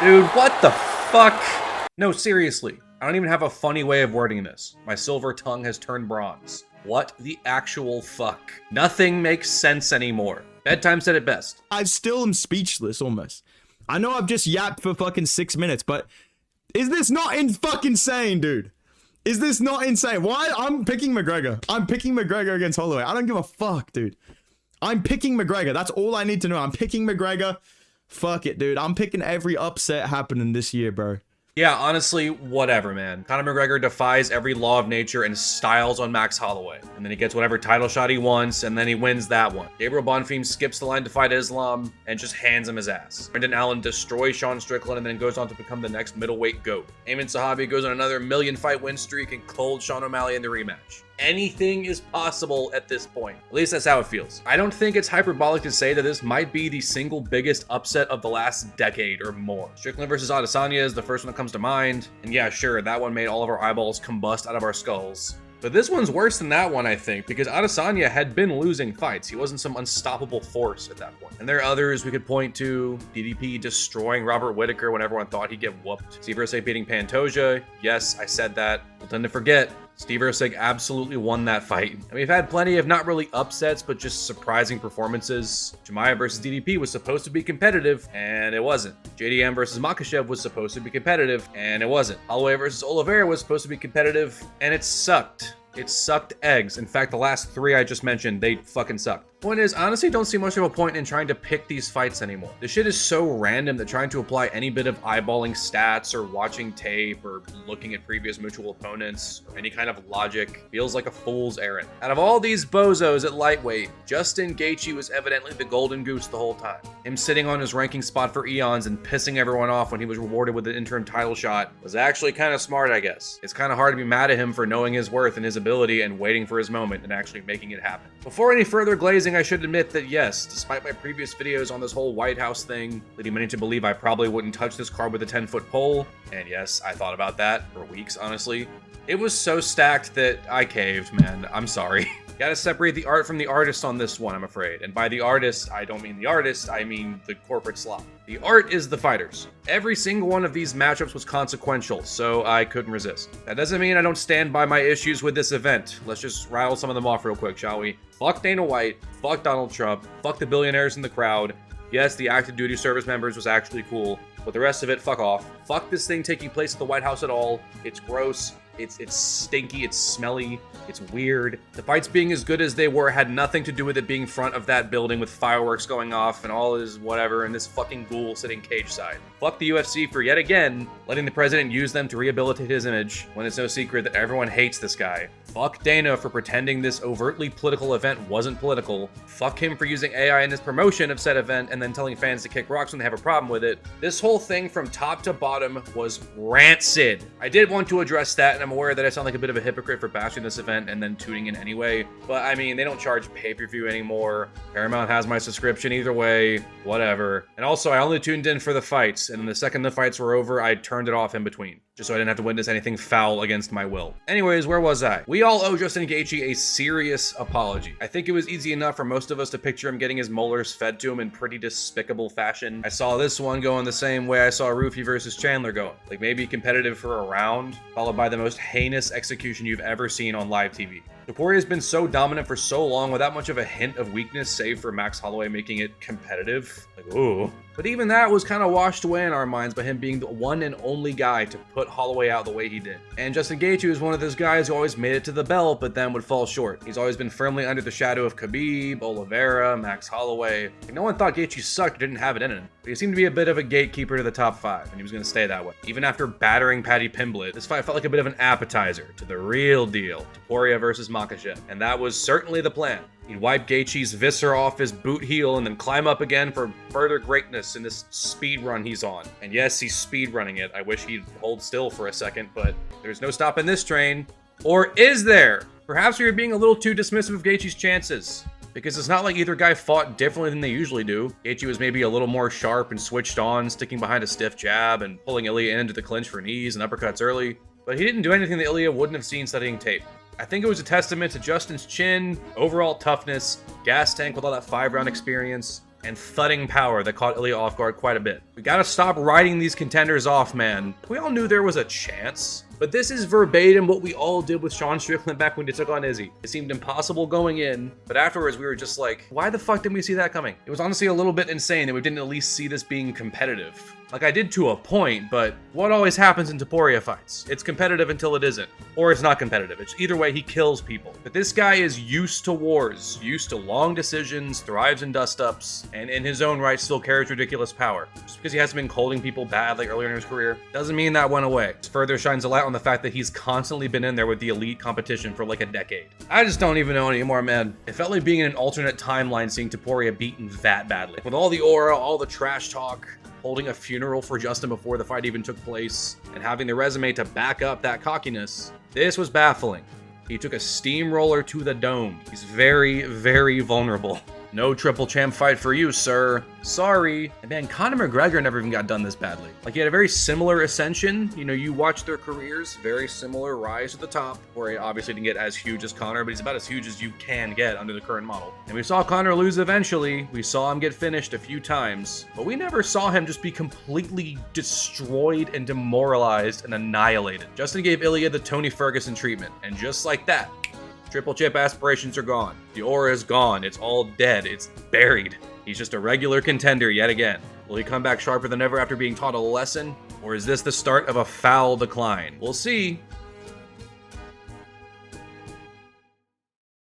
Dude, what the fuck? No, seriously. I don't even have a funny way of wording this. My silver tongue has turned bronze. What the actual fuck? Nothing makes sense anymore. Bedtime said it best. I still am speechless almost. I know I've just yapped for fucking 6 minutes, but is this not fucking insane, dude? Is this not insane? Why? I'm picking McGregor. I'm picking McGregor against Holloway. I don't give a fuck, dude. I'm picking McGregor. That's all I need to know. I'm picking McGregor. Fuck it, dude. I'm picking every upset happening this year, bro. Yeah, honestly, whatever, man. Conor McGregor defies every law of nature and styles on Max Holloway. And then he gets whatever title shot he wants, and then he wins that one. Gabriel Bonfim skips the line to fight Islam and just hands him his ass. Brendan Allen destroys Sean Strickland and then goes on to become the next middleweight GOAT. Ayman Sahabi goes on another million-fight win streak and cold Sean O'Malley in the rematch. Anything is possible at this point. At least that's how it feels. I don't think it's hyperbolic to say that this might be the single biggest upset of the last decade or more. Strickland versus Adesanya is the first one that comes to mind. And yeah, sure, that one made all of our eyeballs combust out of our skulls. But this one's worse than that one, I think, because Adesanya had been losing fights. He wasn't some unstoppable force at that point. And there are others we could point to. DDP destroying Robert Whittaker when everyone thought he'd get whooped. Steve Erceg beating Pantoja. Yes, I said that. We'll tend to forget. Steve Erceg absolutely won that fight. And we've had plenty of not really upsets, but just surprising performances. Chimaev versus DDP was supposed to be competitive, and it wasn't. JDM versus Makhachev was supposed to be competitive, and it wasn't. Holloway versus Oliveira was supposed to be competitive, and it sucked. It sucked eggs. In fact, the last three I just mentioned, they fucking sucked. Point is, honestly, don't see much of a point in trying to pick these fights anymore. This shit is so random that trying to apply any bit of eyeballing stats or watching tape or looking at previous mutual opponents or any kind of logic feels like a fool's errand. Out of all these bozos at lightweight, Justin Gaethje was evidently the golden goose the whole time. Him sitting on his ranking spot for eons and pissing everyone off when he was rewarded with an interim title shot was actually kind of smart, I guess. It's kind of hard to be mad at him for knowing his worth and his ability and waiting for his moment and actually making it happen. Before any further glazing, I should admit that yes, despite my previous videos on this whole White House thing, leading many to believe I probably wouldn't touch this card with a 10-foot pole, and yes, I thought about that for weeks, honestly, it was so stacked that I caved, man. I'm sorry. Gotta separate the art from the artist on this one, I'm afraid. And by the artist, I don't mean the artist, I mean the corporate slop. The art is the fighters. Every single one of these matchups was consequential, so I couldn't resist. That doesn't mean I don't stand by my issues with this event. Let's just rattle some of them off real quick, shall we? Fuck Dana White, fuck Donald Trump, fuck the billionaires in the crowd. Yes, the active duty service members was actually cool, but the rest of it, fuck off. Fuck this thing taking place at the White House at all. It's gross. It's stinky, it's smelly, it's weird. The fights being as good as they were had nothing to do with it being front of that building with fireworks going off and all is whatever and this fucking ghoul sitting cage side. Fuck the UFC for yet again letting the president use them to rehabilitate his image when it's no secret that everyone hates this guy. Fuck Dana for pretending this overtly political event wasn't political. Fuck him for using AI in his promotion of said event and then telling fans to kick rocks when they have a problem with it. This whole thing from top to bottom was rancid. I did want to address that, and I'm aware that I sound like a bit of a hypocrite for bashing this event and then tuning in anyway, but I mean, they don't charge pay-per-view anymore. Paramount has my subscription either way, whatever. And also, I only tuned in for the fights, and the second the fights were over, I turned it off in between, just so I didn't have to witness anything foul against my will. Anyways, where was I? We all owe Justin Gaethje a serious apology. I think it was easy enough for most of us to picture him getting his molars fed to him in pretty despicable fashion. I saw this one going the same way I saw Rufy versus Chandler going. Like maybe competitive for a round, followed by the most heinous execution you've ever seen on live TV. Topuria has been so dominant for so long without much of a hint of weakness, save for Max Holloway making it competitive. Like, ooh. But even that was kind of washed away in our minds by him being the one and only guy to put Holloway out the way he did. And Justin Gaethje is one of those guys who always made it to the belt, but then would fall short. He's always been firmly under the shadow of Khabib, Oliveira, Max Holloway. Like, no one thought Gaethje sucked or didn't have it in him. But he seemed to be a bit of a gatekeeper to the top 5, and he was going to stay that way. Even after battering Paddy Pimblett, this fight felt like a bit of an appetizer to the real deal, Topuria versus Makhachev. And that was certainly the plan. He'd wipe Gaethje's viscera off his boot heel and then climb up again for further greatness in this speed run he's on. And yes, he's speed running it. I wish he'd hold still for a second, but there's no stopping this train. Or is there? Perhaps we were being a little too dismissive of Gaethje's chances. Because it's not like either guy fought differently than they usually do. Gaethje was maybe a little more sharp and switched on, sticking behind a stiff jab and pulling Ilya into the clinch for knees and uppercuts early. But he didn't do anything that Ilya wouldn't have seen studying tape. I think it was a testament to Justin's chin, overall toughness, gas tank with all that 5-round experience, and thudding power that caught Ilya off guard quite a bit. We gotta stop writing these contenders off, man. We all knew there was a chance. But this is verbatim what we all did with Sean Strickland back when he took on Izzy. It seemed impossible going in, but afterwards we were just like, why the fuck didn't we see that coming? It was honestly a little bit insane that we didn't at least see this being competitive. Like, I did to a point, but what always happens in Topuria fights? It's competitive until it isn't. Or it's not competitive. It's either way, he kills people. But this guy is used to wars, used to long decisions, thrives in dust-ups, and in his own right still carries ridiculous power. Just because he hasn't been holding people bad like earlier in his career, doesn't mean that went away. It further shines a light on the fact that he's constantly been in there with the elite competition for like a decade. I just don't even know anymore, man. It felt like being in an alternate timeline seeing Topuria beaten that badly. With all the aura, all the trash talk, holding a funeral for Justin before the fight even took place, and having the resume to back up that cockiness, this was baffling. He took a steamroller to the dome. He's very, very vulnerable. No triple champ fight for you, sir. Sorry. And man, Conor McGregor never even got done this badly. Like, he had a very similar ascension. You know, you watch their careers, very similar rise to the top, where he obviously didn't get as huge as Conor, but he's about as huge as you can get under the current model. And we saw Conor lose eventually. We saw him get finished a few times, but we never saw him just be completely destroyed and demoralized and annihilated. Justin gave Ilya the Tony Ferguson treatment, and just like that, triple chip aspirations are gone. The aura is gone. It's all dead. It's buried. He's just a regular contender yet again. Will he come back sharper than ever after being taught a lesson? Or is this the start of a foul decline? We'll see.